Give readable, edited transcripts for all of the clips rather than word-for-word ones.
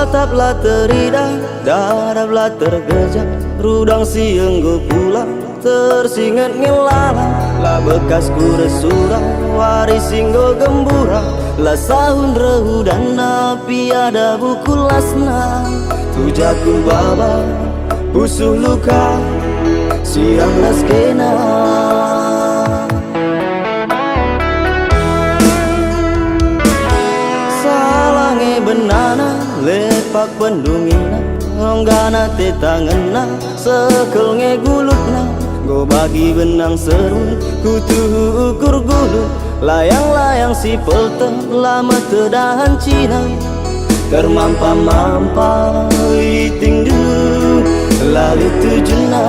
Tataplah teridah, darablah tergejak, rudang siang go pulang, tersingat ngelalang. Lah bekas kuresura, waris singgo gembura. Lah sahun rehudan napi ada buku lasna. Tujaku baba, busuh luka, siang laskena. Salange benana, lepak pendungina, onggana tetangena, sekel ngegulutna. Go bagi benang serun, kutuh ukur gulu. Layang-layang si pelteng, lama tedahan Cina. Termampa-mampa, iting du, lalu tujuna.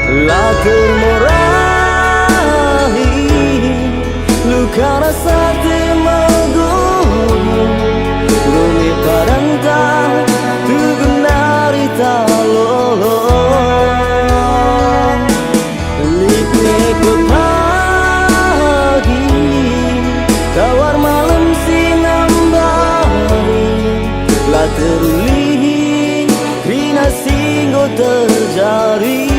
Laker murahi, luka rasa temanggung. Rumi paranta, tugunari talolong. Lipne ke pagi, tawar malam singambari. La terulihi, rina singgo terjadi.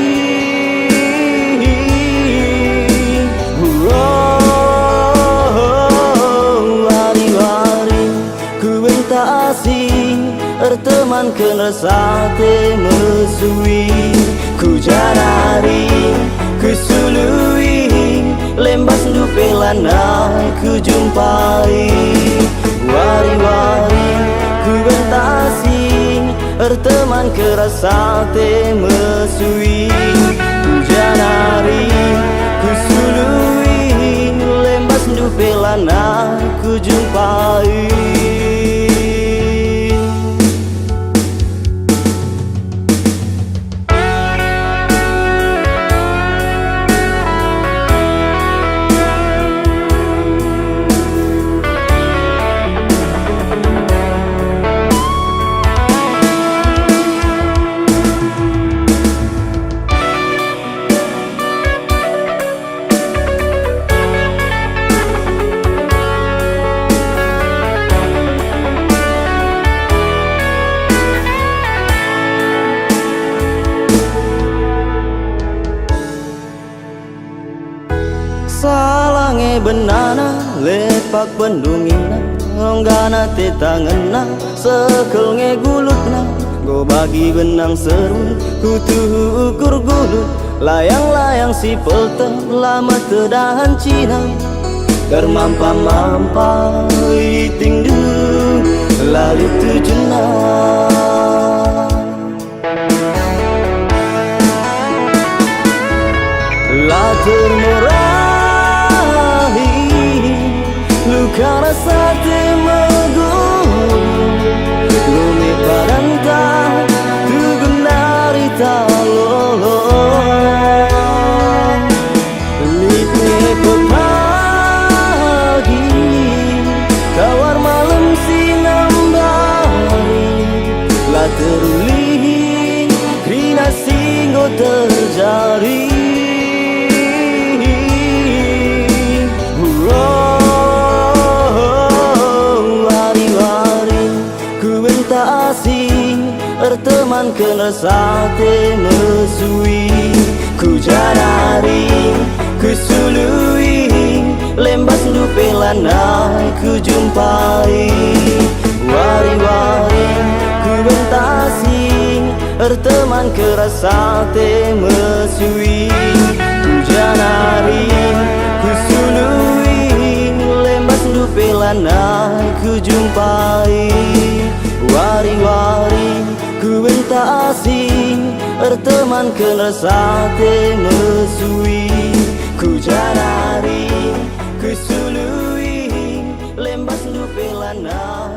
Teman kenesate mesui, ku janari, ku sului, lembas dupelana ku jumpai. Wari-wari ku bentasi, teman kerasate mesui, ku janari, ku sului, lembas dupelana ku jumpai. Salange benana, lepak pendungina, onggana tetangena, sekel ngegulutna. Go bagi benang serun, kutuh ukur gulut. Layang-layang si pelteng, lama tedahan Cina. Termampa-mampa, iting du, lalu tujuna. Latur murahi, luka rasa temanggung. Rumi paranta, tugunari talolong. Lipne ke pagi, tawar malam singambari. La terulihi, rina singgo terjadi. Teman kenesate mesui, ku janari, ku sului, lembas dupelana ku jumpai. Wari-wari ku bentasi, teman kerasate mesui, ku janari, ku sului, lembas dupelana ku jumpai. Wari-wari ku bentasi, teman kenesate mesui, ku janari, ku sului, lembas dupelana